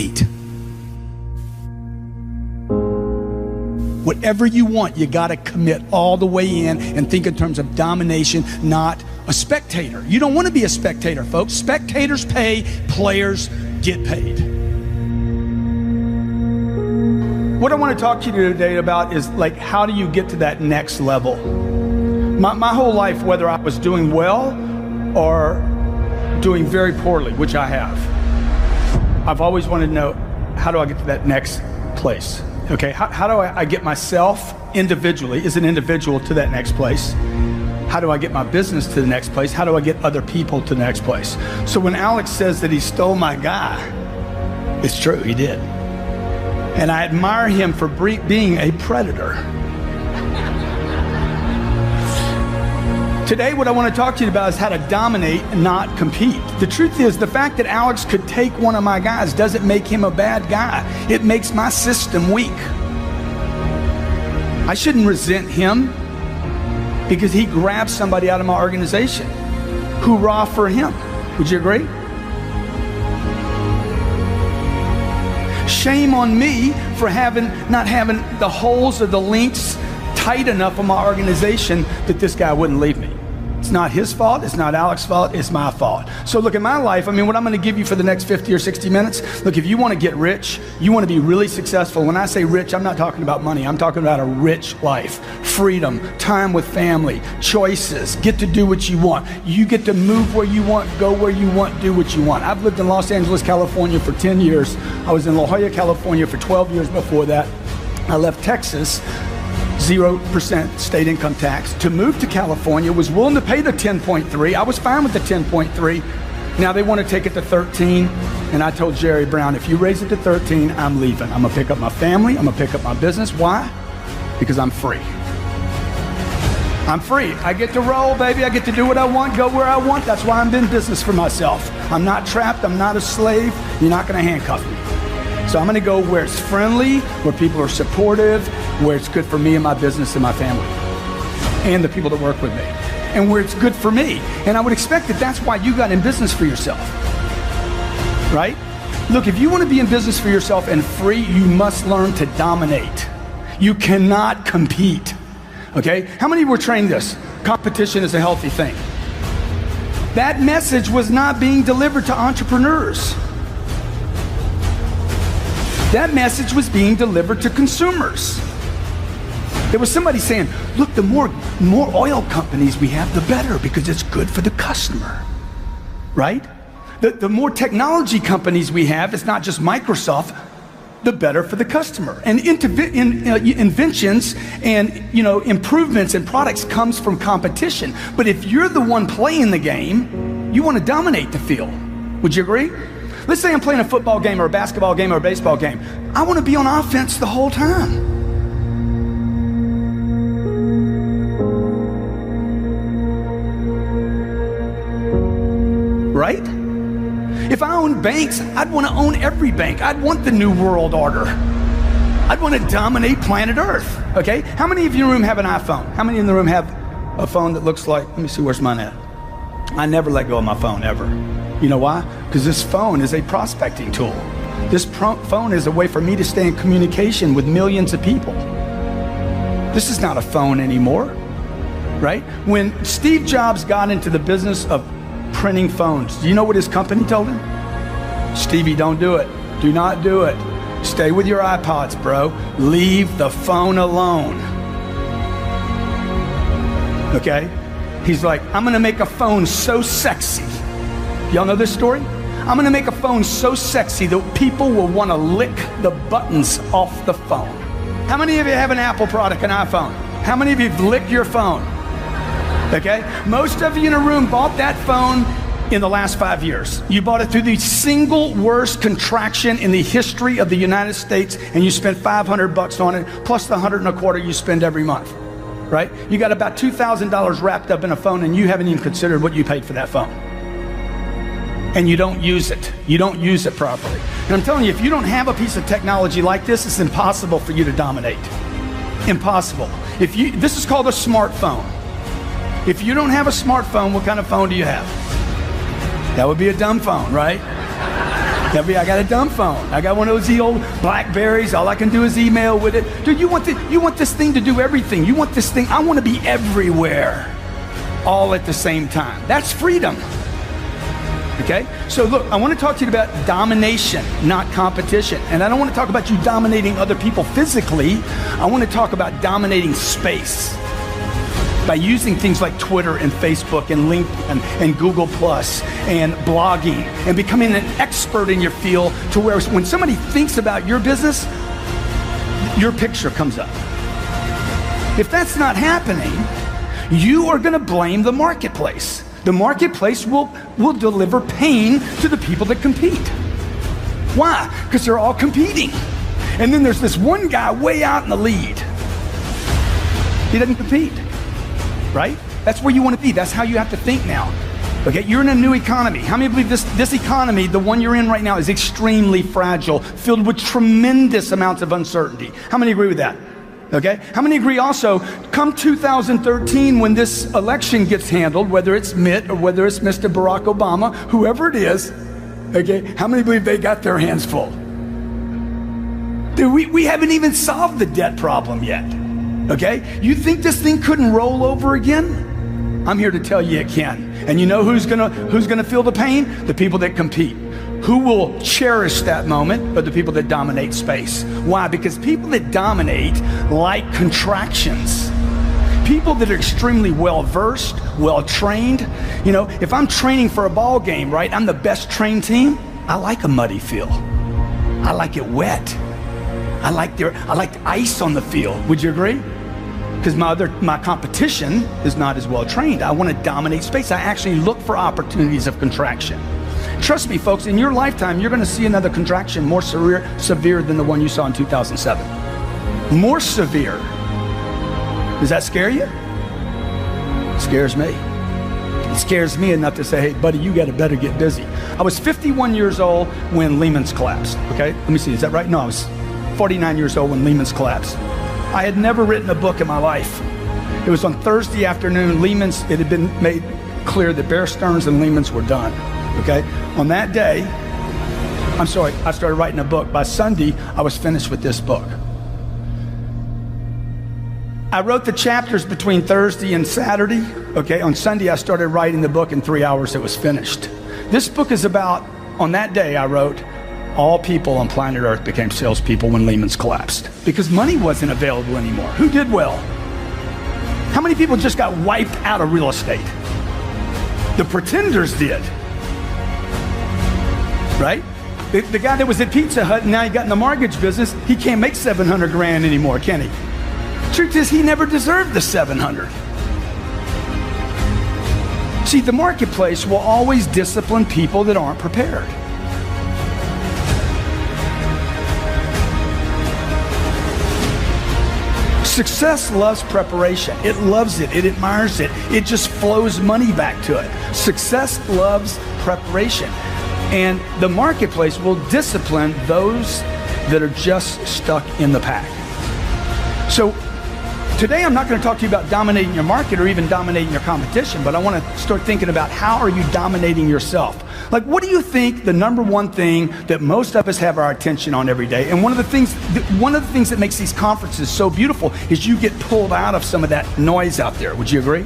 dominate. Whatever you want, you got to commit all the way in and think in terms of domination, not a spectator. You don't want to be a spectator, folks. Spectators pay, players get paid. What I want to talk to you today about is like, how do you get to that next level? My whole life, whether I was doing well or doing very poorly, which I have, I've always wanted to know, how do I get to that next place? Okay, how do I get myself individually, as an individual, to that next place? How do I get my business to the next place? How do I get other people to the next place? So when Alex says that he stole my guy, it's true, he did. And I admire him for being a predator. Today, what I want to talk to you about is how to dominate and not compete. The truth is, the fact that Alex could take one of my guys doesn't make him a bad guy. It makes my system weak. I shouldn't resent him because he grabbed somebody out of my organization. Hoorah for him. Would you agree? Shame on me for not having the holes or the links tight enough on my organization that this guy wouldn't leave me. It's not his fault, it's not Alex's fault, it's my fault. So look, in my life, what I'm gonna give you for the next 50 or 60 minutes, look, if you wanna get rich, you wanna be really successful. When I say rich, I'm not talking about money, I'm talking about a rich life. Freedom, time with family, choices, get to do what you want. You get to move where you want, go where you want, do what you want. I've lived in Los Angeles, California for 10 years. I was in La Jolla, California for 12 years before that. I left Texas, 0% state income tax, to move to California, was willing to pay the 10.3. I was fine with the 10.3. Now they want to take it to 13. And I told Jerry Brown, if you raise it to 13, I'm leaving. I'm gonna pick up my family, I'm gonna pick up my business. Why? Because I'm free. I'm free. I get to roll, baby. I get to do what I want, go where I want. That's why I'm in business for myself. I'm not trapped, I'm not a slave. You're not gonna handcuff me. So I'm gonna go where it's friendly, where people are supportive, where it's good for me and my business and my family, and the people that work with me, and where it's good for me. And I would expect that that's why you got in business for yourself, right? Look, if you wanna be in business for yourself and free, you must learn to dominate. You cannot compete, okay? How many were trained this? Competition is a healthy thing. That message was not being delivered to entrepreneurs. That message was being delivered to consumers. There was somebody saying, look, the more oil companies we have, the better, because it's good for the customer, right? The more technology companies we have, it's not just Microsoft, the better for the customer. And inventions and improvements in products comes from competition. But if you're the one playing the game, you want to dominate the field. Would you agree? Let's say I'm playing a football game or a basketball game or a baseball game. I want to be on offense the whole time. Right? If I owned banks, I'd want to own every bank. I'd want the new world order. I'd want to dominate planet Earth, okay? How many of you in the room have an iPhone? How many in the room have a phone that looks like, let me see, where's mine at? I never let go of my phone, ever. You know why? Because this phone is a prospecting tool. This phone is a way for me to stay in communication with millions of people. This is not a phone anymore, right? When Steve Jobs got into the business of printing phones, do you know what his company told him? Stevie, don't do it. Do not do it. Stay with your iPods, bro. Leave the phone alone. Okay? He's like, I'm gonna make a phone so sexy. Y'all know this story? I'm gonna make a phone so sexy that people will wanna lick the buttons off the phone. How many of you have an Apple product, an iPhone? How many of you have licked your phone? Okay? Most of you in a room bought that phone in the last 5 years. You bought it through the single worst contraction in the history of the United States, and you spent $500 on it, plus the $125 you spend every month, right? You got about $2,000 wrapped up in a phone, and you haven't even considered what you paid for that phone. And you don't use it. You don't use it properly. And I'm telling you, if you don't have a piece of technology like this, it's impossible for you to dominate. Impossible. This is called a smartphone. If you don't have a smartphone, what kind of phone do you have? That would be a dumb phone, right? I got a dumb phone. I got one of those old Blackberries. All I can do is email with it. Dude, you want this thing to do everything. You want this thing, I want to be everywhere, all at the same time. That's freedom. Okay? So look, I want to talk to you about domination, not competition. And I don't want to talk about you dominating other people physically. I want to talk about dominating space by using things like Twitter and Facebook and LinkedIn and Google Plus and blogging and becoming an expert in your field to where when somebody thinks about your business, your picture comes up. If that's not happening, you are going to blame the marketplace. The marketplace will deliver pain to the people that compete. Why? Because they're all competing. And then there's this one guy way out in the lead. He doesn't compete, right? That's where you want to be. That's how you have to think now. Okay, you're in a new economy. How many believe this economy, the one you're in right now, is extremely fragile, filled with tremendous amounts of uncertainty? How many agree with that? Okay, how many agree also, come 2013 when this election gets handled, whether it's Mitt or whether it's Mr. Barack Obama, whoever it is, okay, how many believe they got their hands full? Dude, we haven't even solved the debt problem yet, okay? You think this thing couldn't roll over again? I'm here to tell you it can. And you know who's gonna feel the pain? The people that compete. Who will cherish that moment? But the people that dominate space. Why? Because people that dominate like contractions. People that are extremely well-versed, well-trained. You know, if I'm training for a ball game, right, I'm the best trained team, I like a muddy field. I like it wet. I like the ice on the field. Would you agree? Because my competition is not as well-trained. I want to dominate space. I actually look for opportunities of contraction. Trust me, folks, in your lifetime, you're going to see another contraction more severe than the one you saw in 2007. More severe. Does that scare you? It scares me. It scares me enough to say, hey, buddy, you better get busy. I was 51 years old when Lehman's collapsed, okay? Let me see, is that right? No, I was 49 years old when Lehman's collapsed. I had never written a book in my life. It was on Thursday afternoon. It had been made clear that Bear Stearns and Lehman's were done. Okay, on that day, I started writing a book. By Sunday, I was finished with this book. I wrote the chapters between Thursday and Saturday. Okay, on Sunday, I started writing the book. In 3 hours, it was finished. This book is about, on that day, I wrote, all people on planet Earth became salespeople when Lehman's collapsed because money wasn't available anymore. Who did well? How many people just got wiped out of real estate? The pretenders did. Right? The guy that was at Pizza Hut and now he got in the mortgage business, he can't make 700 grand anymore, can he? Truth is, he never deserved the 700. See, the marketplace will always discipline people that aren't prepared. Success loves preparation. It loves it. It admires it. It just flows money back to it. Success loves preparation. And the marketplace will discipline those that are just stuck in the pack. So today I'm not going to talk to you about dominating your market or even dominating your competition, but I want to start thinking about how are you dominating yourself? Like, what do you think the number one thing that most of us have our attention on every day? And one of the things that makes these conferences so beautiful is you get pulled out of some of that noise out there. Would you agree?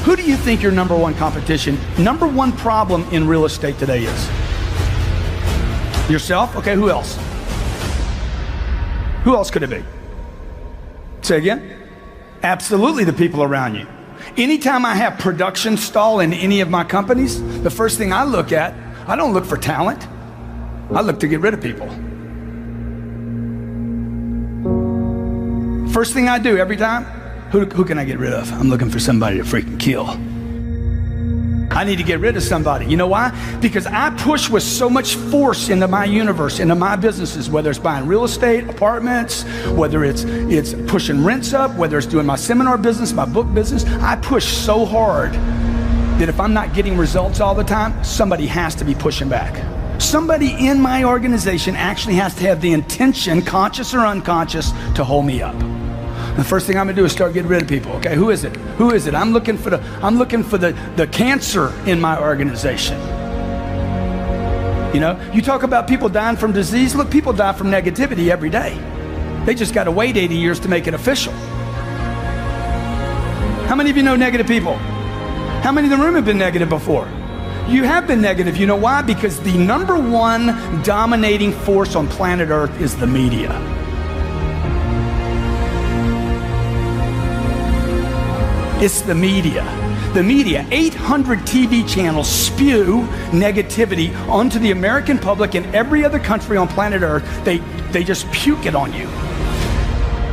Who do you think your number one competition, number one problem in real estate today is? Yourself? Okay, who else? Who else could it be? Say again? Absolutely the people around you. Anytime I have production stall in any of my companies, the first thing I look at, I don't look for talent. I look to get rid of people. First thing I do every time, who can I get rid of? I'm looking for somebody to freaking kill. I need to get rid of somebody. You know why? Because I push with so much force into my universe, into my businesses, whether it's buying real estate, apartments, whether it's pushing rents up, whether it's doing my seminar business, my book business. I push so hard that if I'm not getting results all the time, somebody has to be pushing back. Somebody in my organization actually has to have the intention, conscious or unconscious, to hold me up. The first thing I'm gonna do is start getting rid of people. Okay, who is it? Who is it? I'm looking for the cancer in my organization. You know, you talk about people dying from disease. Look, people die from negativity every day. They just got to wait 80 years to make it official. How many of you know negative people? How many in the room have been negative before? You have been negative. You know why? Because the number one dominating force on planet Earth is the media. It's the media. The media, 800 TV channels spew negativity onto the American public and every other country on planet Earth. They just puke it on you.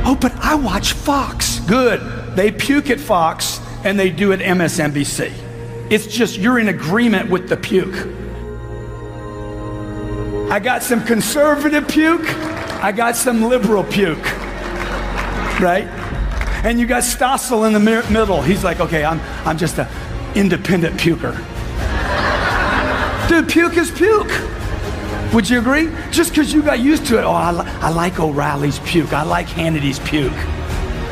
Oh, but I watch Fox. Good. They puke at Fox and they do at MSNBC. It's just you're in agreement with the puke. I got some conservative puke. I got some liberal puke. Right? And you got Stossel in the middle. He's like, okay, I'm just an independent puker. Dude, puke is puke. Would you agree? Just because you got used to it. Oh, I like O'Reilly's puke. I like Hannity's puke.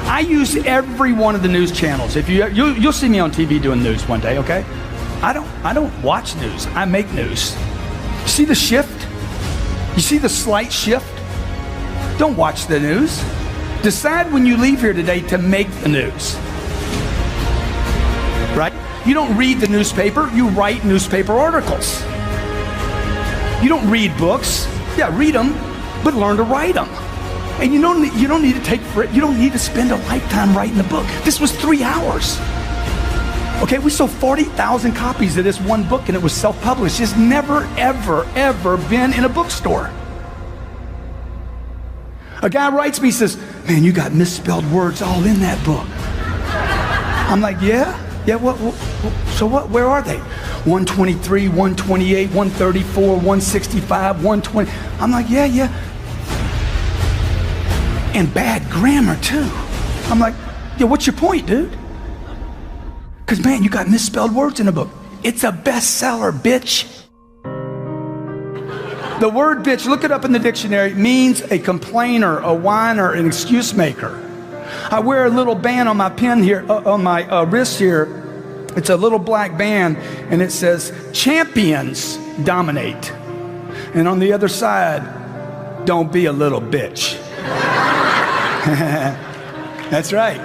I use every one of the news channels. If you'll see me on TV doing news one day, okay? I don't watch news. I make news. See the shift? You see the slight shift? Don't watch the news. Decide when you leave here today to make the news. Right? You don't read the newspaper, you write newspaper articles. You don't read books. Yeah, read them, but learn to write them. And you don't need to spend a lifetime writing a book. This was 3 hours. Okay, we sold 40,000 copies of this one book and it was self-published. It's never, ever, ever been in a bookstore. A guy writes me, says, man, you got misspelled words all in that book. I'm like, yeah, so what, where are they? 123, 128, 134, 165, 120. I'm like, yeah. And bad grammar too. I'm like, yeah, what's your point, dude? Because man, you got misspelled words in the book. It's a bestseller, bitch. The word bitch, look it up in the dictionary, means a complainer, a whiner, an excuse maker. I wear a little band on my pin here, on my wrist here. It's a little black band, and it says, champions dominate. And on the other side, don't be a little bitch. That's right.